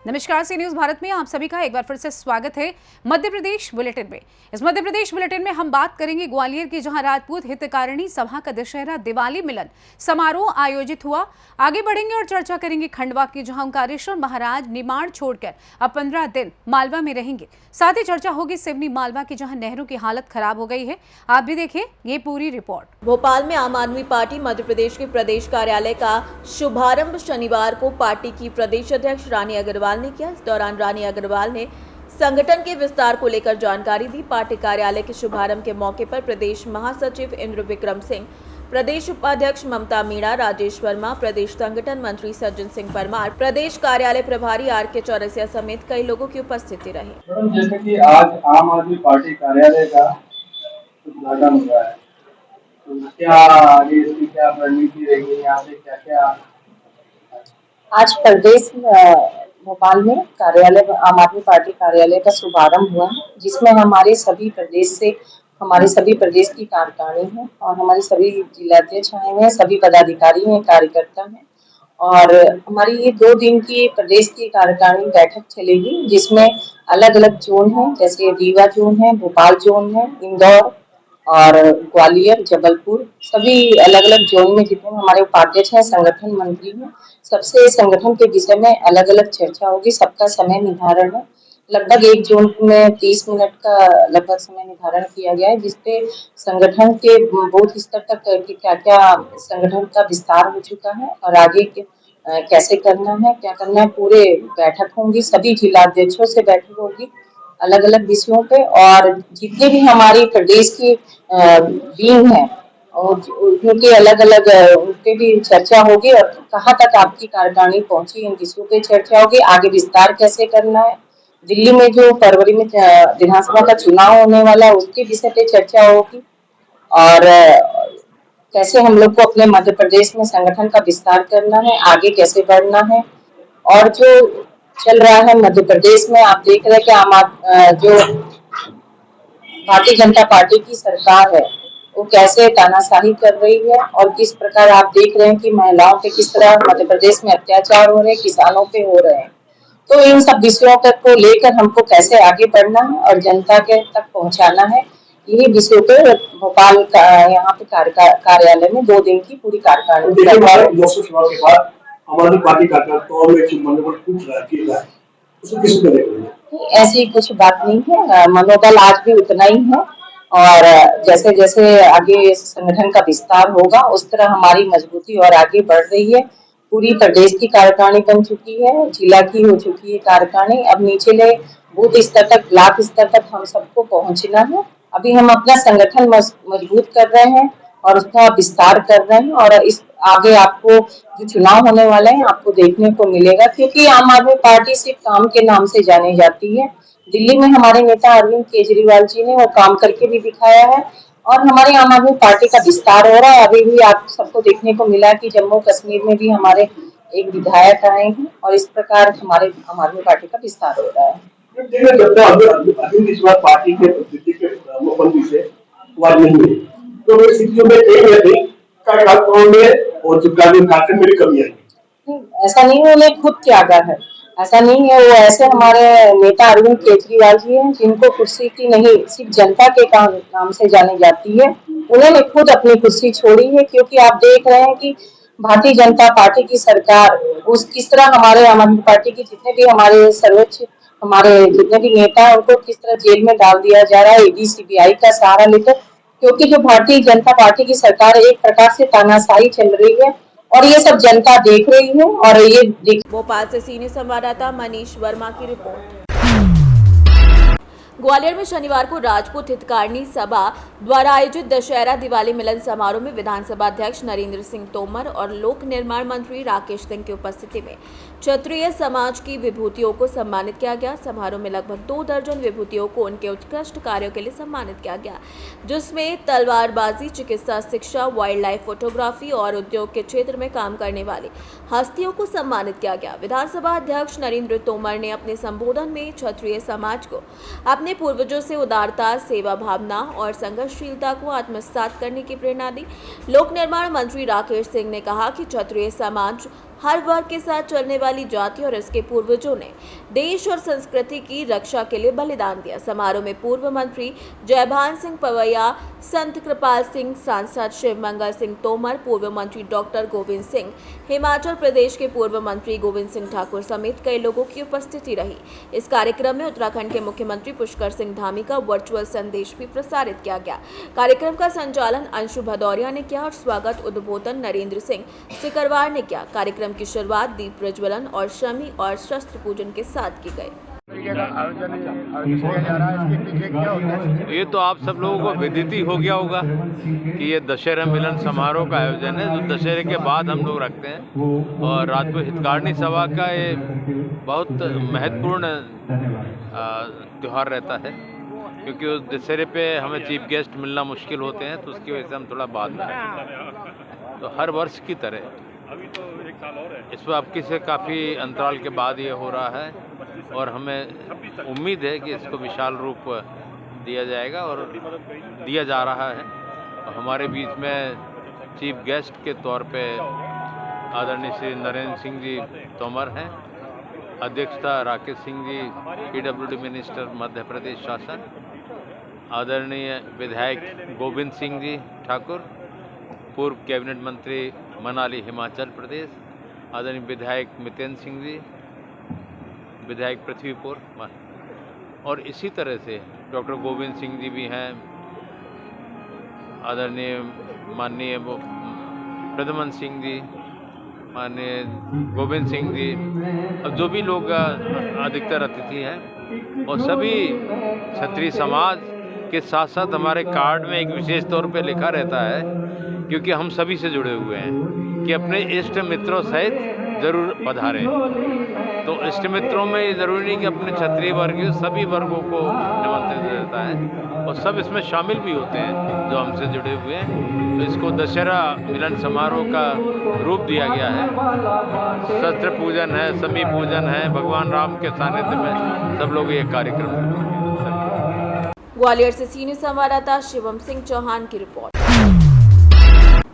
नमस्कार, सी न्यूज भारत में आप सभी का एक बार फिर से स्वागत है। मध्य प्रदेश बुलेटिन में इस मध्य प्रदेश बुलेटिन में हम बात करेंगे ग्वालियर की, जहां राजपूत हितकारिणी सभा का दशहरा दिवाली मिलन समारोह आयोजित हुआ। आगे बढ़ेंगे और चर्चा करेंगे खंडवा की, जहां ओंकारेश्वर महाराज निमाड़ छोड़कर अब 15 दिन मालवा में रहेंगे। साथ ही चर्चा होगी सिवनी मालवा की, जहां नहरों की हालत खराब हो गई है। आप भी देखें ये पूरी रिपोर्ट। भोपाल में आम आदमी पार्टी मध्य प्रदेश के प्रदेश कार्यालय का शुभारंभ शनिवार को पार्टी की प्रदेश अध्यक्ष रानी अग्रवाल ने किया। इस दौरान रानी अग्रवाल ने संगठन के विस्तार को लेकर जानकारी दी। पार्टी कार्यालय के शुभारंभ के मौके पर प्रदेश महासचिव इंद्र विक्रम सिंह, प्रदेश उपाध्यक्ष ममता मीणा, राजेश वर्मा, प्रदेश संगठन मंत्री सज्जन सिंह परमार, प्रदेश कार्यालय प्रभारी आर.के. चौरसिया समेत कई लोगों की उपस्थिति रही। मैडम, जैसे कि आज आम आदमी पार्टी कार्यालय का उद्घाटन हुआ है, तो क्या आगे इसकी क्या रणनीति रहेगी, यहाँ से क्या क्या? आज प्रदेश भोपाल में कार्यालय आम आदमी पार्टी कार्यालय का शुभारंभ हुआ है, जिसमें हमारे सभी प्रदेश की कार्यकारिणी है और हमारे सभी जिलाध्यक्ष आए हुए हैं, सभी पदाधिकारी हैं, कार्यकर्ता हैं। और हमारी ये 2 दिन की प्रदेश की कार्यकारिणी बैठक चलेगी, जिसमें अलग अलग जोन है, जैसे रीवा जोन है, भोपाल जोन है, इंदौर और ग्वालियर, जबलपुर, सभी अलग अलग जोन में जितने हमारे उपाध्यक्ष हैं, संगठन मंत्री हैं, सबसे संगठन के विषय में अलग अलग चर्चा होगी। सबका समय निर्धारण है, लगभग एक जोन में 30 मिनट का लगभग समय निर्धारण किया गया है, जिसपे संगठन के बूथ स्तर तक क्या क्या संगठन का विस्तार हो चुका है और आगे कैसे करना है, क्या करना है, पूरे बैठक होंगी, सभी जिलाध्यक्षों से बैठक होगी अलग अलग विषयों पे। और जितने भी हमारी प्रदेश की विंग है और उनकी अलग अलग उनपे भी चर्चा होगी और कहाँ तक आपकी कार्यकारिणी पहुंची, इन विषयों पे चर्चा होगी। आगे विस्तार कैसे करना है, दिल्ली में जो फरवरी में विधानसभा का चुनाव होने वाला है, उसके विषय पे चर्चा होगी और कैसे हम लोग को अपने मध्य प्रदेश में संगठन का विस्तार करना है, आगे कैसे बढ़ना है। और जो चल रहा है मध्य प्रदेश में, आप देख रहे हैं कि जो भारतीय जनता पार्टी की सरकार है वो कैसे तानाशाही कर रही है और किस प्रकार आप देख रहे हैं कि महिलाओं पे किस तरह मध्य प्रदेश में अत्याचार हो रहे हैं, किसानों पे हो रहे हैं। तो इन सब विषयों को लेकर हमको कैसे आगे बढ़ना है और जनता के तक पहुंचाना है, यही विषयों पे भोपाल का यहाँ पे कार्यालय में 2 दिन की पूरी कार्यकारिणी। लोकसभा चुनाव के बाद आम आदमी पार्टी कार्यकर्ताओं में जो मनोबल टूट रहा है, उसको किस तरह देखते हैं? ऐसी कुछ बात नहीं है, मनोबल आज भी उतना ही है और जैसे जैसे आगे संगठन का विस्तार होगा उस तरह हमारी मजबूती और आगे बढ़ रही है। पूरी प्रदेश की कार्यकारिणी बन चुकी है, जिला की हो चुकी है कार्यकारिणी, अब निचले बूथ स्तर तक, ब्लॉक स्तर तक हम सबको पहुंचना है। अभी हम अपना संगठन मजबूत कर रहे हैं और उसका विस्तार कर रहे हैं और इस आगे आपको जो चुनाव होने वाले हैं आपको देखने को मिलेगा, क्योंकि आम आदमी पार्टी सिर्फ काम के नाम से जानी जाती है। दिल्ली में हमारे नेता अरविंद केजरीवाल जी ने वो काम करके भी दिखाया है और हमारे आम आदमी पार्टी का विस्तार हो रहा है। अभी भी आप सबको देखने को मिला कि जम्मू कश्मीर में भी हमारे एक विधायक आए हैं और इस प्रकार हमारे आम आदमी पार्टी का विस्तार हो रहा है। पार्टी के मुख्यमंत्री से नहीं है, तो स्थितियों में कार्यकर्ताओं में और जो कार्यक्रम में भी कमी आई। ऐसा नहीं है, उन्हें खुद त्यागा है, ऐसा नहीं है। वो ऐसे हमारे नेता अरविंद केजरीवाल जी हैं जिनको कुर्सी की नहीं सिर्फ जनता के नाम से जानी जाती है। उन्होंने खुद अपनी कुर्सी छोड़ी है, क्योंकि आप देख रहे हैं कि भारतीय जनता पार्टी की सरकार उस किस तरह हमारे आम आदमी पार्टी के जितने भी हमारे सर्वोच्च हमारे जितने भी नेता हैं उनको किस तरह जेल में डाल दिया जा रहा है ईडी सीबीआई का सहारा लेकर, क्योंकि जो भारतीय जनता पार्टी की सरकार एक प्रकार से तानाशाही चल रही है और ये सब जनता देख रही है। और ये भोपाल से सीनियर संवाददाता मनीष वर्मा की रिपोर्ट। ग्वालियर में शनिवार को राजपूत हितकारिणी सभा द्वारा आयोजित दशहरा दिवाली मिलन समारोह में विधानसभा अध्यक्ष नरेंद्र सिंह तोमर और लोक निर्माण मंत्री राकेश सिंह की उपस्थिति में क्षत्रिय समाज की विभूतियों को सम्मानित किया गया। समारोह में लगभग 2 दर्जन विभूतियों को उनके उत्कृष्ट कार्यों के लिए सम्मानित किया गया, जिसमें तलवारबाजी, चिकित्सा, शिक्षा, वाइल्ड लाइफ फोटोग्राफी और उद्योग के क्षेत्र में काम करने वाली हस्तियों को सम्मानित किया गया। विधानसभा अध्यक्ष नरेंद्र तोमर ने अपने संबोधन में क्षत्रिय समाज को अपने पूर्वजों से उदारता, सेवा भावना और संघर्षशीलता को आत्मसात करने की प्रेरणा दी। लोक निर्माण मंत्री राकेश सिंह ने कहा कि क्षत्रिय समाज हर वर्ग के साथ चलने वाली जाति और इसके पूर्वजों ने देश और संस्कृति की रक्षा के लिए बलिदान दिया। समारोह में पूर्व मंत्री जयभान सिंह पवैया, संत कृपाल सिंह, सांसद शिवमंगल सिंह तोमर, पूर्व मंत्री डॉक्टर गोविंद सिंह, हिमाचल प्रदेश के पूर्व मंत्री गोविंद सिंह ठाकुर समेत कई लोगों की उपस्थिति रही। इस कार्यक्रम में उत्तराखंड के मुख्यमंत्री पुष्कर सिंह धामी का वर्चुअल संदेश भी प्रसारित किया गया। कार्यक्रम का संचालन अंशु भदौरिया ने किया और स्वागत उद्बोधन नरेंद्र सिंह सिकरवार ने किया। कार्यक्रम की शुरुआत दीप प्रज्वलन और शमी और शस्त्र पूजन के साथ की गई। ये तो आप सब लोगों को विदित ही हो गया होगा कि ये दशहरा मिलन समारोह का आयोजन है जो दशहरे के बाद हम लोग रखते हैं और राजपूत हितकारिणी सभा का ये बहुत महत्वपूर्ण त्यौहार रहता है क्योंकि उस दशहरे पे हमें चीफ गेस्ट मिलना मुश्किल होते हैं तो उसकी वजह से हम थोड़ा बाद में तो हर वर्ष की तरह इस पर अब से काफ़ी अंतराल के बाद ये हो रहा है और हमें उम्मीद है कि इसको विशाल रूप दिया जाएगा और दिया जा रहा है। और हमारे बीच में चीफ गेस्ट के तौर पे आदरणीय श्री नरेंद्र सिंह जी तोमर हैं, अध्यक्षता राकेश सिंह जी PWD मिनिस्टर मध्य प्रदेश शासन, आदरणीय विधायक गोविंद सिंह जी ठाकुर, पूर्व कैबिनेट मंत्री मनाली हिमाचल प्रदेश, आदरणीय विधायक मितेंद्र सिंह जी, विधायक पृथ्वीपुर, और इसी तरह से डॉक्टर गोविंद सिंह जी भी हैं, आदरणीय माननीय प्रद्युमन सिंह जी, माननीय गोविंद सिंह जी, अब जो भी लोग अधिकतर अतिथि हैं और सभी क्षत्रिय समाज के साथ साथ हमारे कार्ड में एक विशेष तौर पे लिखा रहता है क्योंकि हम सभी से जुड़े हुए हैं कि अपने इष्ट मित्रों सहित जरूर पधारें। तो इष्ट मित्रों में ये ज़रूरी नहीं कि अपने क्षत्रिय वर्ग सभी वर्गों को निमंत्रित रहता है और सब इसमें शामिल भी होते हैं जो हमसे जुड़े हुए हैं। तो इसको दशहरा मिलन समारोह का रूप दिया गया है। शस्त्र पूजन है, समी पूजन है, भगवान राम के सानिध्य में सब लोग ये कार्यक्रम। ग्वालियर से सीनियर संवाददाता शिवम सिंह चौहान की रिपोर्ट।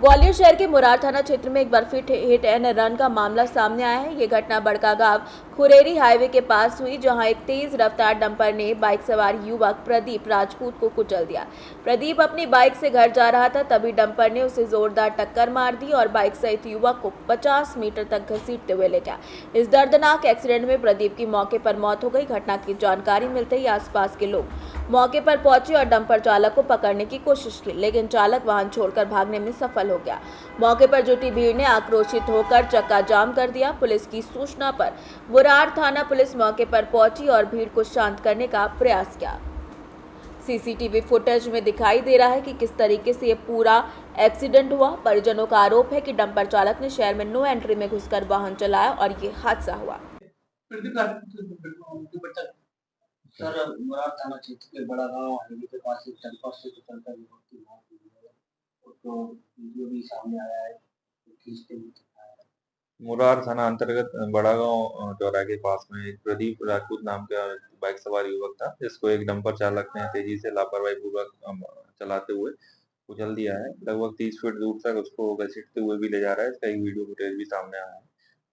ग्वालियर शहर के मुरार थाना क्षेत्र में एक बार फिर हिट एंड रन का मामला सामने आया है। ये घटना बड़कागांव खुरेरी हाईवे के पास हुई जहां एक तेज रफ्तार डंपर ने बाइक सवार युवक प्रदीप राजपूत को कुचल दिया। प्रदीप अपनी बाइक से घर जा रहा था, तभी डंपर ने उसे जोरदार टक्कर मार दी और बाइक सहित युवक को 50 मीटर तक घसीटते हुए ले गया। इस दर्दनाक एक्सीडेंट में प्रदीप की मौके पर मौत हो गई। घटना की जानकारी मिलते ही आसपास के लोग मौके पर पहुंचे और डंपर चालक को पकड़ने की कोशिश की, लेकिन चालक वाहन छोड़कर भागने में सफल हो गया। मौके पर जुटी भीड़ ने आक्रोशित होकर चक्का जाम कर दिया। पुलिस की सूचना पर मुरार थाना पुलिस मौके पर पहुंची और भीड़ को शांत करने का प्रयास किया। सीसीटीवी फुटेज में दिखाई दे रहा है कि किस तरीके से ये पूरा एक्सीडेंट हुआ। परिजनों का आरोप है कि डंपर चालक ने शहर में नो एंट्री में घुसकर वाहन चलाया और ये हादसा हुआ। सर, मुरार थाना क्षेत्र के बड़ागांव हाईवे के पास एक डंपर से टक्कर युवक की मौत हुई है तो वीडियो भी सामने आया है, खींचते हुए दिखाया है। मुरार थाना अंतर्गत बड़ागांव चौराहे के पास में एक प्रदीप राजपूत नाम का बाइक सवार युवक था जिसको एक डंपर चालक ने तेजी से लापरवाही पूर्वक चलाते हुए कुचल दिया है। लगभग 30 फीट दूर तक उसको घसीटते हुए भी ले जा रहा है। इसका एक वीडियो फुटेज भी सामने आया है।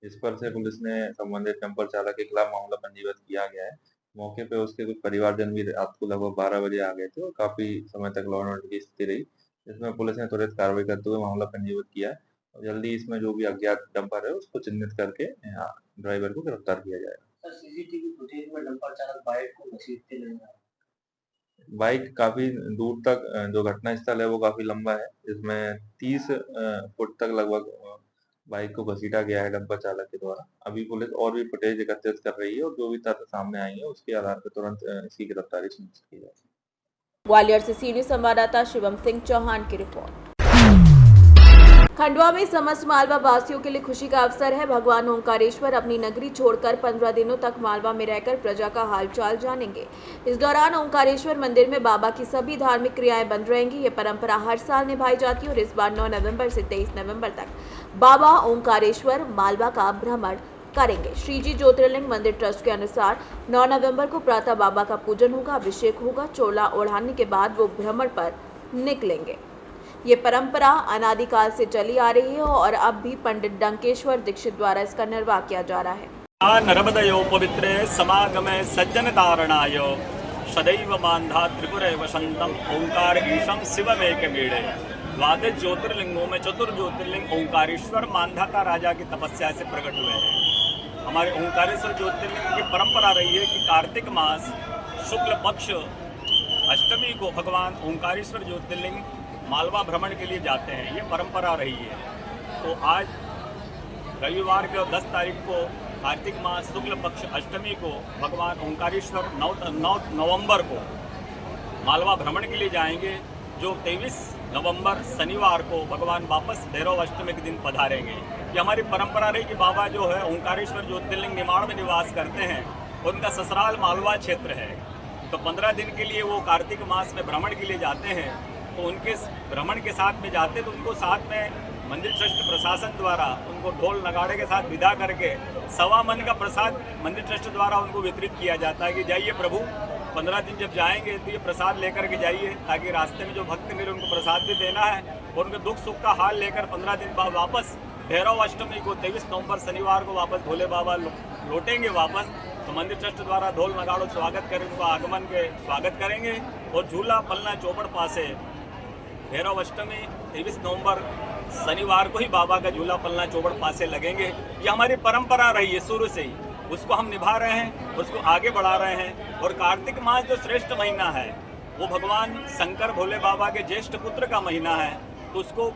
इस पर से पुलिस ने संबंधित डंपर चालक के खिलाफ मामला पंजीबद्ध किया गया है। मौके पे उसके कुछ परिवारजन भी रात को लगभग 12 बजे आ गए थे और काफी समय तक लॉ एंड ऑर्डर की स्थिति रही। इसमें पुलिस ने त्वरित कार्रवाई करते हुए मामला पंजीबद्ध किया है और जल्दी इसमें जो भी अज्ञात डंपर है उसको चिन्हित करके ड्राइवर को गिरफ्तार किया जाएगा। सर, सीसीटीवी फुटेज में डंपर चालक बाइक को घसीटते नजर आ रहा है। बाइक काफी दूर तक जो घटना स्थल है वो काफी लंबा है। इसमें 30 फुट तक लगभग बाइक को घसीटा गया है डंपर चालक के द्वारा। अभी पुलिस और भी फुटेज एकत्रित कर रही है और जो भी तथ्य सामने आई है उसके आधार पर तुरंत इसकी गिरफ्तारी सुनिश्चित की जाएगी। ग्वालियर से सीनियर संवाददाता शिवम सिंह चौहान की रिपोर्ट। खंडवा में समस्त मालवा वासियों के लिए खुशी का अवसर है। भगवान ओंकारेश्वर अपनी नगरी छोड़कर 15 दिनों तक मालवा में रहकर प्रजा का हालचाल जानेंगे। इस दौरान ओंकारेश्वर मंदिर में बाबा की सभी धार्मिक क्रियाएं बंद रहेंगी। ये परंपरा हर साल निभाई जाती है और इस बार 9 नवंबर से 23 नवंबर तक बाबा ओंकारेश्वर मालवा का भ्रमण करेंगे। श्रीजी ज्योतिर्लिंग मंदिर ट्रस्ट के अनुसार 9 नवंबर को प्रातः बाबा का पूजन होगा, अभिषेक होगा, चोला ओढ़ाने के बाद वो भ्रमण पर निकलेंगे। ये परंपरा अनादिकाल से चली आ रही है और अब भी पंडित डंकेश्वर दीक्षित द्वारा इसका निर्वाह किया जा रहा है। नर्मदयो पवित्रे समागमे सज्जन तारणाय सदैव मान्धा त्रिपुरे वसंतम ओंकार ईशम शिवमेकमीडे। द्वादश ज्योतिर्लिंगों में चतुर्ज्योतिर्लिंग ओंकारेश्वर मांधाता राजा की तपस्या से प्रकट हुए हैं। हमारे ओंकारेश्वर ज्योतिर्लिंग की परंपरा रही है कि कार्तिक मास शुक्ल पक्ष अष्टमी को भगवान ओंकारेश्वर ज्योतिर्लिंग मालवा भ्रमण के लिए जाते हैं। ये परंपरा रही है। तो आज रविवार के 10 तारीख को कार्तिक मास शुक्ल पक्ष अष्टमी को भगवान ओंकारेश्वर 9 नवंबर को मालवा भ्रमण के लिए जाएंगे, जो 23 नवंबर शनिवार को भगवान वापस भैरव अष्टमी के दिन पधारेंगे। ये हमारी परंपरा रही कि बाबा जो है ओंकारेश्वर ज्योतिर्लिंग निमाड़ में निवास करते हैं, उनका ससुराल मालवा क्षेत्र है। तो 15 दिन के लिए वो कार्तिक मास में भ्रमण के लिए जाते हैं। तो उनके भ्रमण के साथ में जाते तो उनको साथ में मंदिर ट्रस्ट प्रशासन द्वारा उनको ढोल नगाड़े के साथ विदा करके 1.25 मन का प्रसाद मंदिर ट्रस्ट द्वारा उनको वितरित किया जाता है कि जाइए प्रभु 15 दिन जब जाएंगे तो ये प्रसाद लेकर के जाइए, ताकि रास्ते में जो भक्त मिले उनको प्रसाद भी देना है और उनके दुख सुख का हाल लेकर 15 दिन बाद वापस भैरव अष्टमी को 23 नवंबर शनिवार को वापस भोले बाबा लौटेंगे वापस। तो मंदिर ट्रस्ट द्वारा ढोल नगाड़ों स्वागत करें, उनका आगमन के स्वागत करेंगे और झूला पलना चौपड़ पासे भैरव अष्टमी 23 नवंबर शनिवार को ही बाबा का झूला पलना चौपड़ पासे लगेंगे। ये हमारी परंपरा रही है शुरू से ही, उसको हम निभा रहे हैं, उसको आगे बढ़ा रहे हैं। और कार्तिक मास जो श्रेष्ठ महीना है वो भगवान शंकर भोले बाबा के ज्येष्ठ पुत्र का महीना है। तो उसको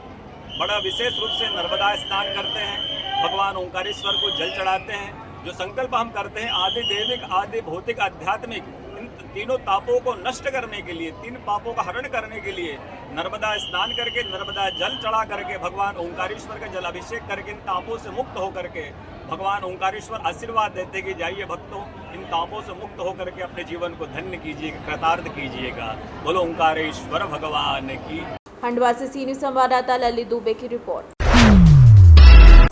बड़ा विशेष रूप से नर्मदा स्नान करते हैं, भगवान ओंकारेश्वर को जल चढ़ाते हैं। जो संकल्प हम करते हैं आदि देविक आदि भौतिक आध्यात्मिक इन तीनों तापों को नष्ट करने के लिए, 3 पापों का हरण करने के लिए नर्मदा स्नान करके नर्मदा जल चढ़ा करके भगवान ओंकारेश्वर का जल अभिषेक करके इन तापों से मुक्त होकर के भगवान ओंकारेश्वर आशीर्वाद देते कि जाइए भक्तों इन तापों से मुक्त होकर के अपने जीवन को धन्य कीजिएगा, कृतार्थ कीजिएगा। बोलो ओंकारेश्वर भगवान की। खंडवा से सीनियर संवाददाता ललित दुबे की रिपोर्ट।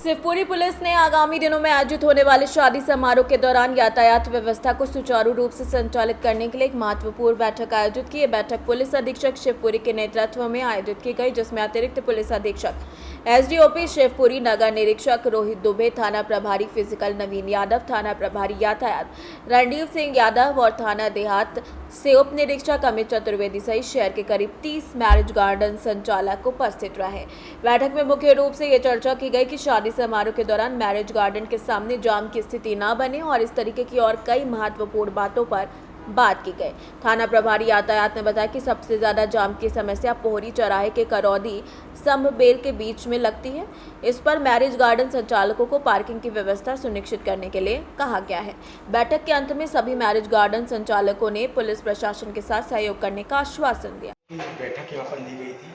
शिवपुरी पुलिस ने आगामी दिनों में आयोजित होने वाले शादी समारोह के दौरान यातायात व्यवस्था को सुचारू रूप से संचालित करने के लिए एक महत्वपूर्ण बैठक आयोजित की। बैठक पुलिस अधीक्षक शिवपुरी के नेतृत्व में आयोजित की गई, जिसमें अतिरिक्त पुलिस अधीक्षक एसडीओपी शिवपुरी, नगर निरीक्षक रोहित दुबे, थाना प्रभारी फिजिकल नवीन यादव, थाना प्रभारी यातायात रणदीप सिंह यादव और थाना देहात से उप निरीक्षक अमित चतुर्वेदी सहित शहर के करीब 30 मैरिज गार्डन संचालक उपस्थित रहे। बैठक में मुख्य रूप से ये चर्चा की गई कि शादी समारोह के दौरान मैरिज गार्डन के सामने जाम की स्थिति न बने और इस तरीके की और कई महत्वपूर्ण बातों पर बात की गई। थाना प्रभारी यातायात ने बताया कि सबसे ज्यादा जाम की समस्या पोहरी चौराहे के करौदी संभबेल के बीच में लगती है। इस पर मैरिज गार्डन संचालकों को पार्किंग की व्यवस्था सुनिश्चित करने के लिए कहा गया है। बैठक के अंत में सभी मैरिज गार्डन संचालकों ने पुलिस प्रशासन के साथ सहयोग करने का आश्वासन दिया। बैठक यहाँ पर ली गई थी,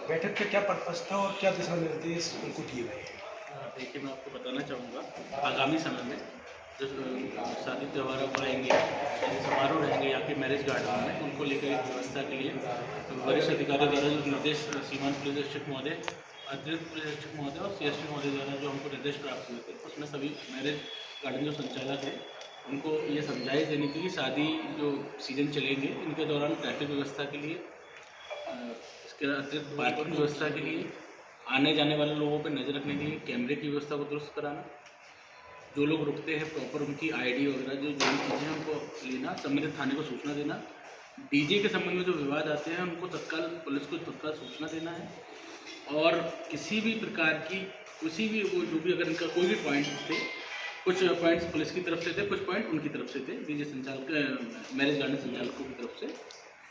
बैठक का क्या पर्पस था और क्या दिशा निर्देश उनको दिए गए हैं? देखिए, मैं आपको बताना चाहूँगा आगामी समय में जो शादी त्यौहार आएंगे, शादी समारोह रहेंगे यहाँ के मैरिज गार्डन में, उनको लेकर एक व्यवस्था के लिए वरिष्ठ अधिकारी द्वारा जो निर्देश सीमांत पुलिस अधीक्षक महोदय, अतिरिक्त पुलिस अधीक्षक महोदय और CSP महोदय द्वारा जो हमको निर्देश प्राप्त हुए थे, उसमें सभी मैरिज गार्डन जो संचालक हैं उनको ये समझाइश देने के लिए शादी जो सीजन चलेंगे इनके दौरान ट्रैफिक व्यवस्था के लिए, इसके अतिरिक्त पार्किंग व्यवस्था के लिए, आने जाने वाले लोगों पर नज़र रखने के लिए कैमरे की व्यवस्था को दुरुस्त कराना, जो लोग रुकते हैं प्रॉपर उनकी ID वगैरह जो चीज़ें उनको लेना, संबंधित थाने को सूचना देना। DJ के संबंध में जो विवाद आते हैं उनको तत्काल पुलिस को तत्काल सूचना देना है। और किसी भी प्रकार की किसी भी वो जो भी अगर इनका कोई भी पॉइंट थे, कुछ पॉइंट्स पुलिस की तरफ से थे, कुछ पॉइंट उनकी तरफ से थे, DJ संचालक मैरिज गार्डन संचालकों की तरफ से।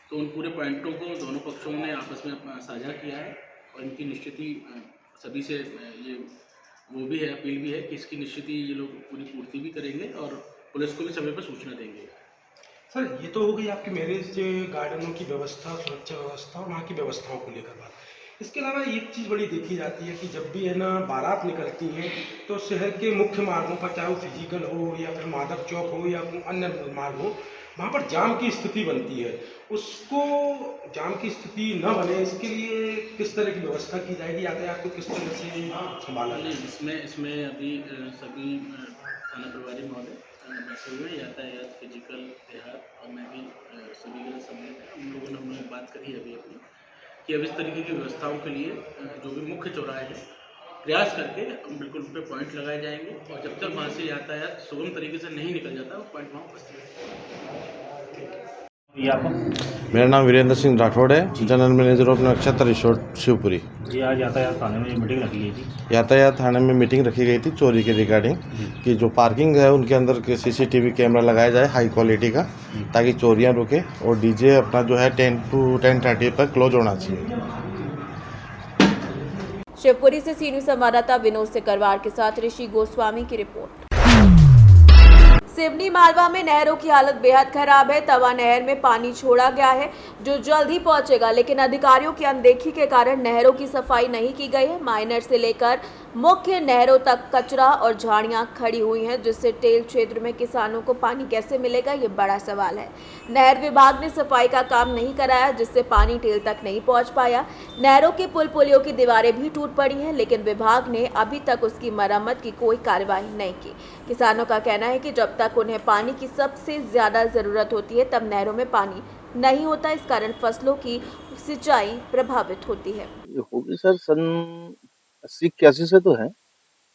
तो उन पूरे पॉइंटों को दोनों पक्षों ने आपस में साझा किया है और इनकी निश्चित सभी से ये वो भी है, अपील भी है कि इसकी निश्चित ये लोग पूरी पूर्ति भी करेंगे और पुलिस को भी समय पर सूचना देंगे। सर, ये तो हो गई आपकी मैरिज गार्डनों की व्यवस्था, सुरक्षा व्यवस्था और वहाँ की व्यवस्थाओं को लेकर बात। इसके अलावा एक चीज़ बड़ी देखी जाती है कि जब भी है ना बारात निकलती हैं तो शहर के मुख्य मार्गों पर, चाहे वो फिजिकल हो या फिर माधव चौक हो या अन्य मार्ग हो, वहाँ पर जाम की स्थिति बनती है। उसको जाम की स्थिति न बने इसके लिए किस तरह की व्यवस्था की जाएगी, यातायात को किस तरह से संभाला जाए? इसमें अभी सभी थाना प्रभारी महोदय बैठे हुए, यातायात, फिजिकल, देहात और मैं भी सभी के सम्मिलित हैं। हम लोगों ने बात करी अभी अपनी कि अब इस तरीके की व्यवस्थाओं के लिए जो भी मुख्य चौराहे हैं प्रयास करके बिल्कुल उन पर पॉइंट लगाए जाएंगे और जब तक वहाँ से यातायात सुगम तरीके से नहीं निकल जाता वो पॉइंट वहाँ उपस्थित रहेगा। ये आपका मेरा नाम वीरेंद्र सिंह राठौड़ है, जनरल मैनेजर ऑफ नक्षत्र रिसोर्ट शिवपुरी। जी आज यातायात थाने में मीटिंग रखी गई थी। यातायात थाने में मीटिंग रखी गई थी चोरी के रिगार्डिंग कि जो पार्किंग है उनके अंदर के सीसीटीवी कैमरा लगाया जाए हाई क्वालिटी का, ताकि चोरियां रुके। और डीजे अपना जो है 10 to 10:30 पर क्लोज होना चाहिए। शिवपुरी से सी न्यूज़ संवाददाता विनोद सिकरवार के साथ ऋषि गोस्वामी की रिपोर्ट। सिवनी मालवा में नहरों की हालत बेहद खराब है। तवा नहर में पानी छोड़ा गया है जो जल्द ही पहुंचेगा, लेकिन अधिकारियों की अनदेखी के कारण नहरों की सफाई नहीं की गई है। माइनर से लेकर मुख्य नहरों तक कचरा और झाड़ियां खड़ी हुई हैं, जिससे टेल क्षेत्र में किसानों को पानी कैसे मिलेगा, ये बड़ा सवाल है। नहर विभाग ने सफाई का काम नहीं कराया, जिससे पानी टेल तक नहीं पहुंच पाया। नहरों के पुल पुलियों की दीवारें भी टूट पड़ी हैं, लेकिन विभाग ने अभी तक उसकी मरम्मत की कोई कार्यवाही नहीं की। किसानों का कहना है कि जब तक उन्हें पानी की सबसे ज्यादा जरूरत होती है तब नहरों में पानी नहीं होता, इस कारण फसलों की सिंचाई प्रभावित होती है। होगी सर सन 80-81 से तो है,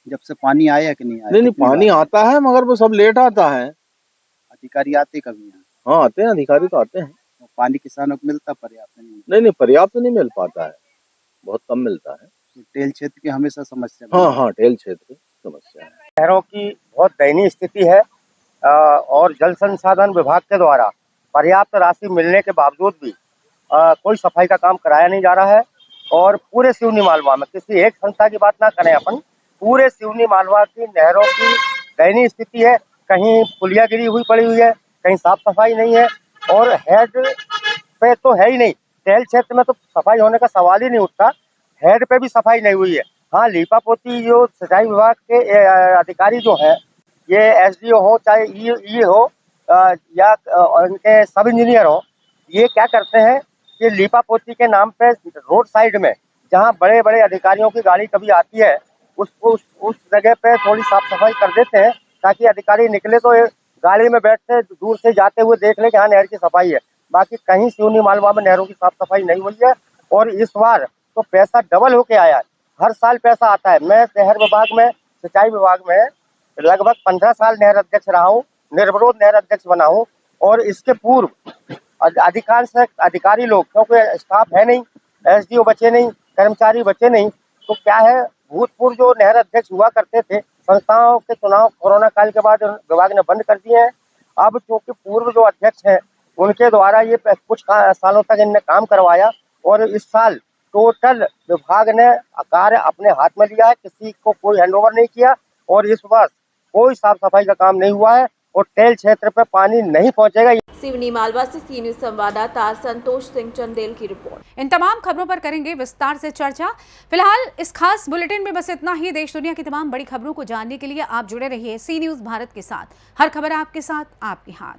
जब से पानी आया कि नहीं आया? नहीं पानी आता है मगर वो सब लेट आता है। अधिकारी आते कभी यहाँ? हाँ आते हैं, अधिकारी तो आते हैं। तो पानी किसानों को मिलता पर्याप्त नहीं पर्याप्त नहीं मिल पाता है, बहुत कम मिलता है। तो टेल क्षेत्र की हमेशा समस्या। हाँ टेल क्षेत्र की समस्या है। नहरों की बहुत दयनीय स्थिति है और जल संसाधन विभाग के द्वारा पर्याप्त राशि मिलने के बावजूद भी कोई सफाई का काम कराया नहीं जा रहा है। और पूरे सिवनी मालवा में, किसी एक संस्था की बात ना करें अपन, पूरे सिवनी मालवा की नहरों की दयनीय स्थिति है। कहीं पुलिया गिरी हुई पड़ी हुई है, कहीं साफ सफाई नहीं है और हेड पे तो है ही नहीं। टेल क्षेत्र में तो सफाई होने का सवाल ही नहीं उठता, हेड पे भी सफाई नहीं हुई है। हाँ लीपा पोती जो सिंचाई विभाग के अधिकारी जो हैं, ये एसडीओ हो चाहे ई हो या उनके सब इंजीनियर हो, ये क्या करते हैं कि लीपा पोती के नाम पे रोड साइड में जहाँ बड़े बड़े अधिकारियों की गाड़ी कभी आती है उस जगह पे थोड़ी साफ सफाई कर देते हैं, ताकि अधिकारी निकले तो गाड़ी में बैठते दूर से जाते हुए देख ले कि हाँ नहर की सफाई है। बाकी कहीं सिवनी मालवा में नहरों की साफ सफाई नहीं हुई है और इस बार तो पैसा डबल होके आया है। हर साल पैसा आता है। मैं शहर विभाग में, सिंचाई विभाग में लगभग 15 साल नहर अध्यक्ष रहा हूँ, निर्विरोध नहर अध्यक्ष बना हूँ। और इसके पूर्व अधिकांश अधिकारी लोग, क्योंकि स्टाफ है नहीं, एसडीओ बचे नहीं, कर्मचारी बचे नहीं, तो क्या है भूतपूर्व जो नहर अध्यक्ष हुआ करते थे, संस्थाओं के चुनाव कोरोना काल के बाद विभाग ने बंद कर दिए हैं। अब चूंकि पूर्व जो अध्यक्ष हैं उनके द्वारा ये कुछ सालों तक इनने काम करवाया और इस साल टोटल विभाग ने कार्य अपने हाथ में लिया है, किसी को कोई हैंडओवर नहीं किया और इस वर्ष कोई साफ सफाई का काम नहीं हुआ है और टेल क्षेत्र पे पानी नहीं पहुंचेगा। सिवनी मालवा से सी न्यूज़ संवाददाता संतोष सिंह चंदेल की रिपोर्ट। इन तमाम खबरों पर करेंगे विस्तार से चर्चा। फिलहाल इस खास बुलेटिन में बस इतना ही। देश दुनिया की तमाम बड़ी खबरों को जानने के लिए आप जुड़े रहिए सी न्यूज़ भारत के साथ। हर खबर आपके साथ, आपके हाथ।